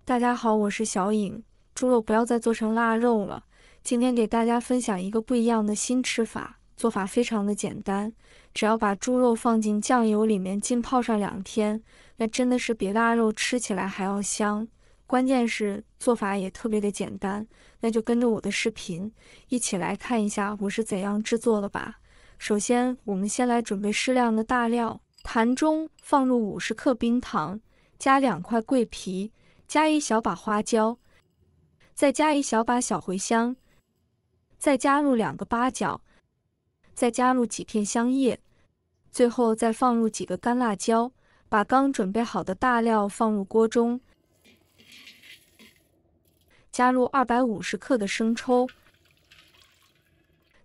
大家好，我是小颖。猪肉不要再做成腊肉了。今天给大家分享一个不一样的新吃法，做法非常的简单，只要把猪肉放进酱油里面浸泡上2天，那真的是比腊肉吃起来还要香。关键是做法也特别的简单，那就跟着我的视频一起来看一下我是怎样制作的吧。首先，我们先来准备适量的大料，坛中放入50克冰糖，加2块桂皮，加1小把花椒，再加1小把小茴香，再加入2个八角，再加入几片香叶，最后再放入几个干辣椒。把刚准备好的大料放入锅中，加入250克的生抽，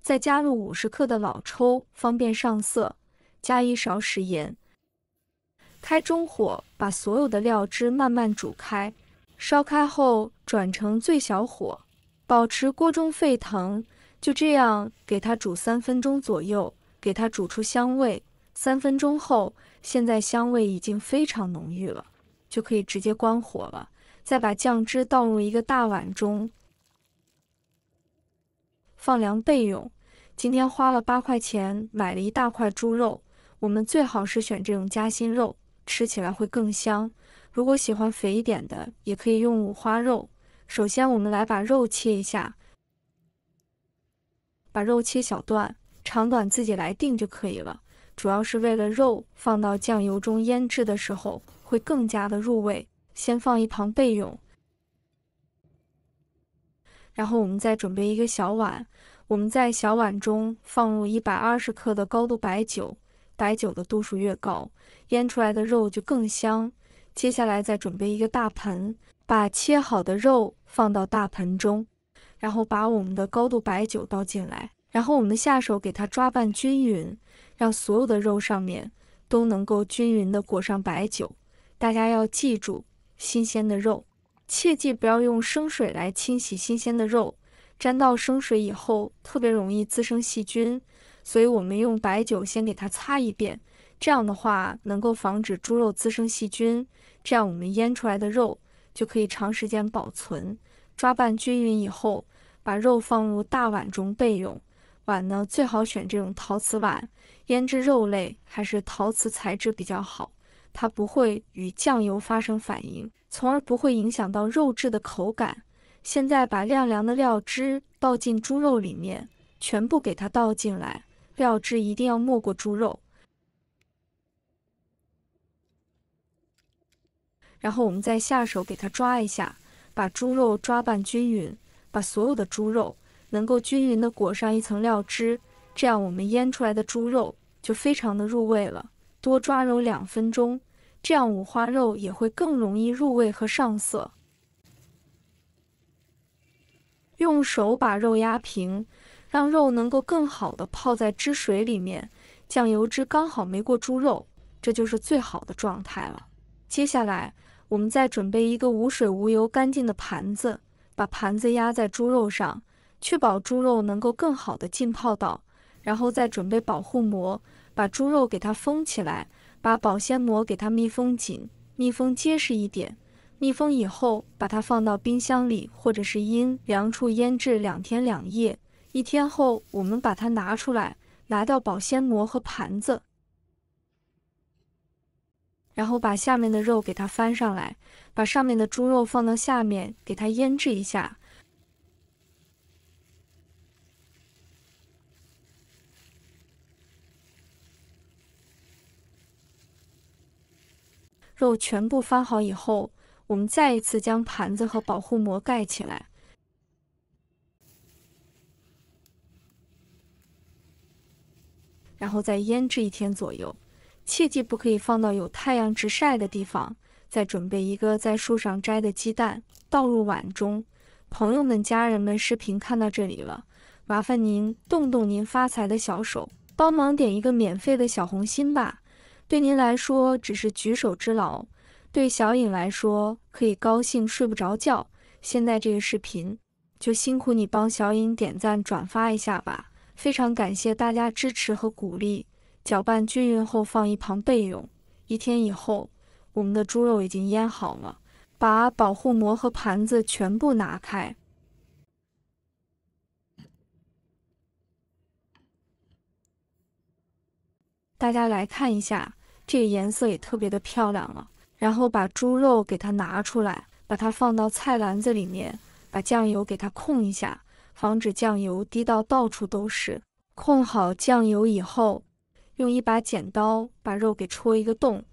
再加入50克的老抽，方便上色，加1勺食盐。开中火，把所有的料汁慢慢煮开，烧开后转成最小火，保持锅中沸腾，就这样给它煮3分钟左右，给它煮出香味。3分钟后，现在香味已经非常浓郁了，就可以直接关火了。再把酱汁倒入一个大碗中，放凉备用。今天花了8块钱买了一大块猪肉，我们最好是选这种夹心肉，吃起来会更香。如果喜欢肥一点的，也可以用五花肉。首先我们来把肉切一下，把肉切小段，长短自己来定就可以了。主要是为了肉放到酱油中腌制的时候会更加的入味，先放一旁备用。然后我们再准备一个小碗，我们在小碗中放入120克的高度白酒，白酒的度数越高，腌出来的肉就更香。接下来再准备一个大盆，把切好的肉放到大盆中，然后把我们的高度白酒倒进来，然后我们下手给它抓拌均匀，让所有的肉上面都能够均匀的裹上白酒。大家要记住，新鲜的肉切记不要用生水来清洗新鲜的肉，沾到生水以后特别容易滋生细菌，所以我们用白酒先给它擦一遍，这样的话能够防止猪肉滋生细菌，这样我们腌出来的肉就可以长时间保存。抓拌均匀以后，把肉放入大碗中备用。碗呢，最好选这种陶瓷碗，腌制肉类还是陶瓷材质比较好，它不会与酱油发生反应，从而不会影响到肉质的口感。现在把晾凉的料汁倒进猪肉里面，全部给它倒进来，料汁一定要没过猪肉。然后我们再下手给它抓一下，把猪肉抓拌均匀，把所有的猪肉能够均匀的裹上一层料汁，这样我们腌出来的猪肉就非常的入味了。多抓揉2分钟，这样五花肉也会更容易入味和上色。用手把肉压平，让肉能够更好的泡在汁水里面，酱油汁刚好没过猪肉，这就是最好的状态了。接下来我们再准备一个无水无油干净的盘子，把盘子压在猪肉上，确保猪肉能够更好的浸泡到，然后再准备保护膜，把猪肉给它封起来，把保鲜膜给它密封紧，密封结实一点。密封以后，把它放到冰箱里或者是阴凉处腌制2天2夜。1天后，我们把它拿出来，拿掉保鲜膜和盘子，然后把下面的肉给它翻上来，把上面的猪肉放到下面，给它腌制一下。肉全部翻好以后，我们再一次将盘子和保护膜盖起来，然后再腌制1天左右。切记不可以放到有太阳直晒的地方。再准备一个在树上摘的鸡蛋，倒入碗中。朋友们、家人们，视频看到这里了，麻烦您动动您发财的小手，帮忙点一个免费的小红心吧。对您来说只是举手之劳，对小颖来说可以高兴睡不着觉。现在这个视频就辛苦你帮小颖点赞转发一下吧，非常感谢大家支持和鼓励。搅拌均匀后放一旁备用。1天以后，我们的猪肉已经腌好了，把保护膜和盘子全部拿开。大家来看一下，这个颜色也特别的漂亮了。然后把猪肉给它拿出来，把它放到菜篮子里面，把酱油给它控一下，防止酱油滴到到处都是。控好酱油以后，用一把剪刀把肉给戳一个洞，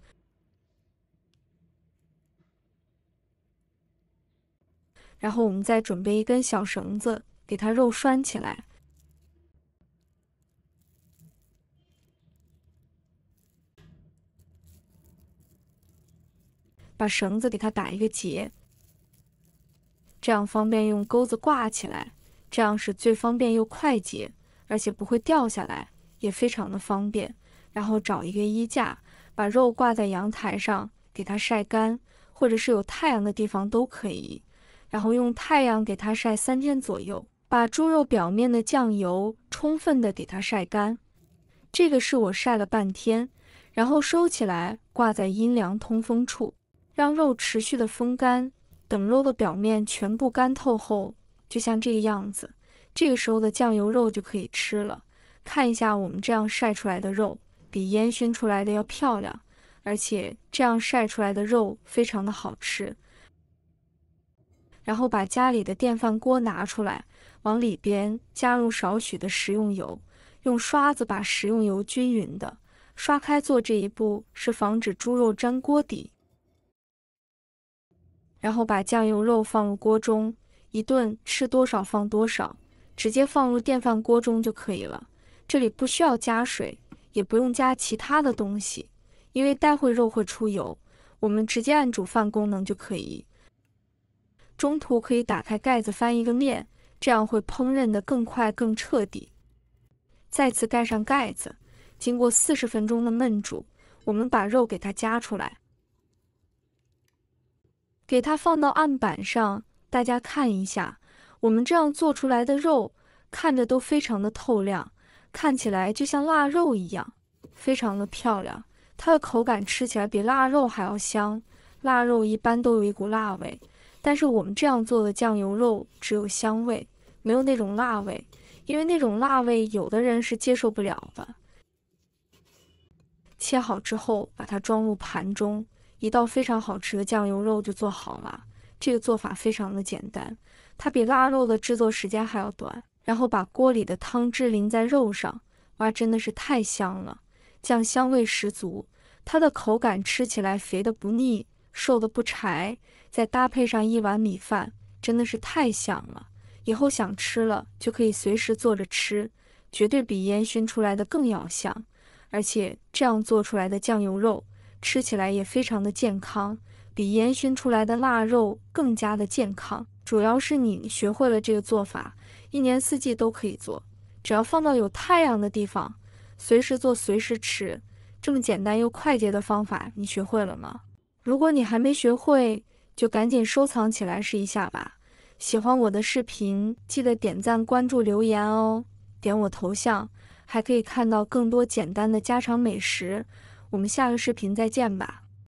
然后我们再准备一根小绳子，给它肉拴起来。把绳子给它打一个结，这样方便用钩子挂起来，这样是最方便又快捷，而且不会掉下来，也非常的方便。然后找一个衣架，把肉挂在阳台上，给它晒干，或者是有太阳的地方都可以。然后用太阳给它晒3天左右，把猪肉表面的酱油充分的给它晒干。这个是我晒了半天，然后收起来挂在阴凉通风处。让肉持续的风干，等肉的表面全部干透后，就像这个样子，这个时候的酱油肉就可以吃了。看一下我们这样晒出来的肉，比烟熏出来的要漂亮，而且这样晒出来的肉非常的好吃。然后把家里的电饭锅拿出来，往里边加入少许的食用油，用刷子把食用油均匀的刷开。做这一步是防止猪肉粘锅底。然后把酱油肉放入锅中，一顿吃多少放多少，直接放入电饭锅中就可以了。这里不需要加水，也不用加其他的东西，因为待会肉会出油，我们直接按煮饭功能就可以。中途可以打开盖子翻一个面，这样会烹饪的更快更彻底。再次盖上盖子，经过40分钟的焖煮，我们把肉给它夹出来。给它放到案板上，大家看一下，我们这样做出来的肉看着都非常的透亮，看起来就像腊肉一样，非常的漂亮。它的口感吃起来比腊肉还要香，腊肉一般都有一股辣味，但是我们这样做的酱油肉只有香味，没有那种辣味，因为那种辣味有的人是接受不了的。切好之后，把它装入盘中。一道非常好吃的酱油肉就做好了。这个做法非常的简单，它比腊肉的制作时间还要短。然后把锅里的汤汁淋在肉上，哇，真的是太香了，酱香味十足。它的口感吃起来肥的不腻，瘦的不柴，再搭配上一碗米饭，真的是太香了。以后想吃了就可以随时做着吃，绝对比烟熏出来的更要香。而且这样做出来的酱油肉吃起来也非常的健康，比烟熏出来的腊肉更加的健康。主要是你学会了这个做法，一年四季都可以做，只要放到有太阳的地方，随时做随时吃。这么简单又快捷的方法，你学会了吗？如果你还没学会，就赶紧收藏起来试一下吧。喜欢我的视频，记得点赞、关注、留言哦。点我头像，还可以看到更多简单的家常美食。我们下个视频再见吧。